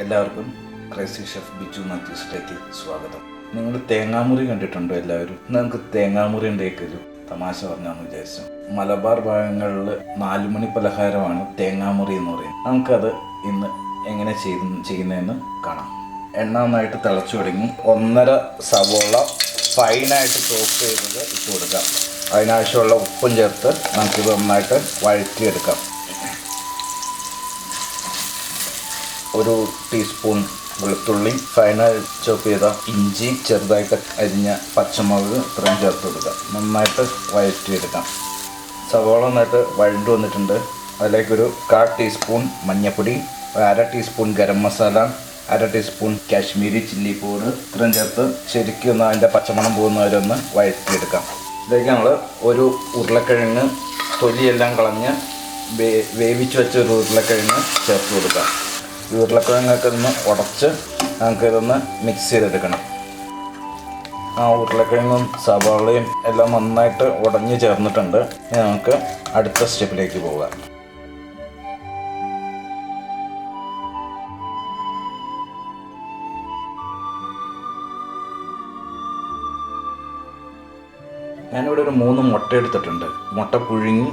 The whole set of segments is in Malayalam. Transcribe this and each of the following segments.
എല്ലാവർക്കും ക്രേസി ഷെഫ് ബിജു മാത്യൂസിലേക്ക് സ്വാഗതം. നിങ്ങൾ തേങ്ങാമുറി കണ്ടിട്ടുണ്ടോ? എല്ലാവരും നമുക്ക് തേങ്ങാമുറി ഉണ്ടാക്കിയൊരു തമാശ പറഞ്ഞാന്ന് വിചാരിച്ചു. മലബാർ ഭാഗങ്ങളിൽ 4 മണി പലഹാരമാണ് തേങ്ങാമുറി എന്ന് പറയുന്നത്. നമുക്കത് ഇന്ന് എങ്ങനെ ചെയ്യുന്നതെന്ന് കാണാം. എണ്ണ നന്നായിട്ട് തിളച്ചു തുടങ്ങി. 1.5 സവോള ഫൈനായിട്ട് ചോപ്പ് ചെയ്തത് ഇട്ട് കൊടുക്കാം. അതിനാവശ്യമുള്ള ഉപ്പും ചേർത്ത് നമുക്കിത് നന്നായിട്ട് വഴറ്റിയെടുക്കാം. 1 ടീസ്പൂൺ വെളുത്തുള്ളി, ഫൈനായി ചോപ്പ് ചെയ്ത ഇഞ്ചി, ചെറുതായിട്ട് അരിഞ്ഞ പച്ചമുളക് ഇത്രയും ചേർത്ത് കൊടുക്കുക. നന്നായിട്ട് വഴറ്റിയെടുക്കാം. സവോള നന്നായിട്ട് വഴണ്ടു വന്നിട്ടുണ്ട്. അതിലേക്കൊരു 1/4 ടീസ്പൂൺ മഞ്ഞൾപ്പൊടി, 1/2 teaspoon garam masala, 1/2 teaspoon Kashmiri chilli powder ഇത്രയും ചേർത്ത് ശരിക്കും ഒന്ന് അതിൻ്റെ പച്ചമണം പോകുന്നവരെ ഒന്ന് വഴറ്റിയെടുക്കാം. ഇതിലേക്ക് നമ്മൾ ഒരു ഉരുളക്കിഴങ്ങ് തൊലിയെല്ലാം കളഞ്ഞ് വേവിച്ച് വെച്ച ഒരു ഉരുളക്കിഴങ്ങ് ചേർത്ത് കൊടുക്കാം. ഈ ഉരുളക്കിഴങ്ങൊക്കെ ഒന്ന് ഉടച്ച് നമുക്കിതൊന്ന് മിക്സ് ചെയ്തെടുക്കണം. ആ ഉരുളക്കിഴങ്ങും സവാളയും എല്ലാം നന്നായിട്ട് ഉടഞ്ഞ് ചേർന്നിട്ടുണ്ട്. ഇനി നമുക്ക് അടുത്ത സ്റ്റെപ്പിലേക്ക് പോകാം. ഞാനിവിടെ ഒരു 3 മുട്ട എടുത്തിട്ടുണ്ട്. മുട്ട പുഴുങ്ങി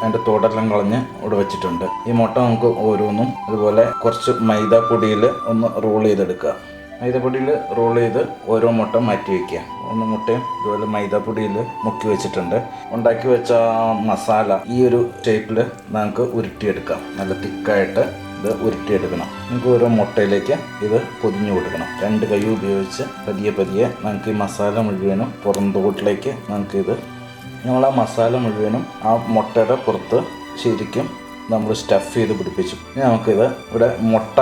അതിൻ്റെ തോടെല്ലാം കളഞ്ഞ് ഇവിടെ വെച്ചിട്ടുണ്ട്. ഈ മുട്ട നമുക്ക് ഓരോന്നും അതുപോലെ കുറച്ച് മൈദാപ്പൊടിയിൽ ഒന്ന് റോൾ ചെയ്തെടുക്കുക. മൈദാപ്പൊടിയിൽ റോൾ ചെയ്ത് ഓരോ മുട്ട മാറ്റി വയ്ക്കുക. 1 മുട്ടയും ഇതുപോലെ മൈദാപ്പൊടിയിൽ മുക്കി വെച്ചിട്ടുണ്ട്. ഉണ്ടാക്കി വെച്ച മസാല ഈ ഒരു ഷേപ്പിൽ നമുക്ക് ഉരുട്ടിയെടുക്കാം. നല്ല തിക്കായിട്ട് ഇത് ഉരുട്ടിയെടുക്കണം. നമുക്ക് ഓരോ മുട്ടയിലേക്ക് ഇത് പൊതിഞ്ഞു കൊടുക്കണം. 2 കൈ ഉപയോഗിച്ച് പതിയെ നമുക്ക് ഈ മസാല മുഴുവനും പുറന്തോട്ടിലേക്ക് നമ്മൾ ആ മസാല മുഴുവനും ആ മുട്ടയുടെ പുറത്ത് ശരിക്കും നമ്മൾ സ്റ്റഫ് ചെയ്ത് പിടിപ്പിച്ചു. ഇനി നമുക്കിത് ഇവിടെ മുട്ട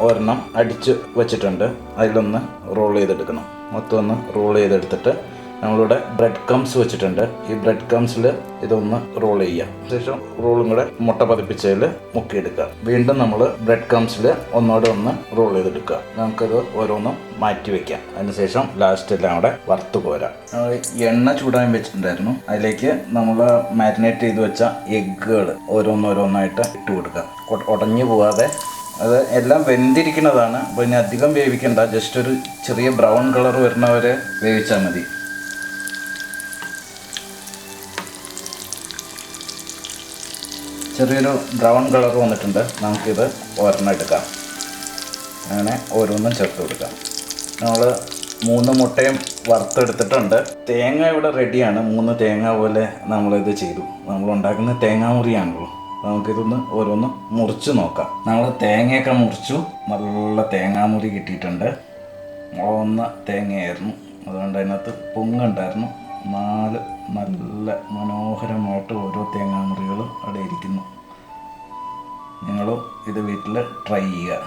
ഒരെണ്ണം അടിച്ച് വെച്ചിട്ടുണ്ട്. അതിലൊന്ന് റോൾ ചെയ്തെടുക്കണം. മൊത്തം ഒന്ന് റോൾ ചെയ്തെടുത്തിട്ട് നമ്മളിവിടെ ബ്രെഡ് ക്രംസ് വെച്ചിട്ടുണ്ട്. ഈ ബ്രെഡ് ക്രംസിൽ ഇതൊന്ന് റോൾ ചെയ്യാം. ശേഷം റോളും കൂടെ മുട്ട പതിപ്പിച്ചതിൽ മുക്കിയെടുക്കുക. വീണ്ടും നമ്മൾ ബ്രെഡ് ക്രംസിൽ ഒന്നോടെ ഒന്ന് റോൾ ചെയ്തെടുക്കുക. നമുക്കത് ഓരോന്നും മാറ്റി വയ്ക്കാം. അതിനുശേഷം ലാസ്റ്റ് എല്ലാം കൂടെ വറുത്ത് പോരാം. എണ്ണ ചൂടാൻ വെച്ചിട്ടുണ്ടായിരുന്നു. അതിലേക്ക് നമ്മൾ മാരിനേറ്റ് ചെയ്ത് വെച്ച എഗ്ഗുകൾ ഓരോന്നോരോന്നായിട്ട് ഇട്ട് കൊടുക്കുക. ഉടഞ്ഞു പോവാതെ അത് എല്ലാം വെന്തിരിക്കുന്നതാണ്. അപ്പോൾ ഇനി അധികം വേവിക്കണ്ട. ജസ്റ്റ് ഒരു ചെറിയ ബ്രൗൺ കളർ വരുന്നവരെ വേവിച്ചാൽ മതി. ചെറിയൊരു ബ്രൗൺ കളർ വന്നിട്ടുണ്ട്. നമുക്കിത് ഒരെണ്ണം എടുക്കാം. അങ്ങനെ ഓരോന്നും ചേർത്ത് കൊടുക്കാം. നമ്മൾ 3 മുട്ടയും വറുത്തെടുത്തിട്ടുണ്ട്. തേങ്ങ ഇവിടെ റെഡിയാണ്. 3 തേങ്ങ പോലെ നമ്മളിത് ചെയ്തു. നമ്മൾ ഉണ്ടാക്കുന്ന തേങ്ങാമുറിയാണല്ലോ. നമുക്കിതൊന്ന് ഓരോന്ന് മുറിച്ച് നോക്കാം. നമ്മൾ തേങ്ങയൊക്കെ മുറിച്ചു. നല്ല തേങ്ങാമുറി കിട്ടിയിട്ടുണ്ട്. 1 തേങ്ങയായിരുന്നു. അതുകൊണ്ട് അതിനകത്ത് പൊങ്ങുണ്ടായിരുന്നു. 4 നല്ല മനോഹരമായിട്ട് ഓരോ തേങ്ങാമുറികളും അവിടെ ഇരിക്കുന്നു. നിങ്ങളും ഇത് വീട്ടിൽ ട്രൈ ചെയ്യുക.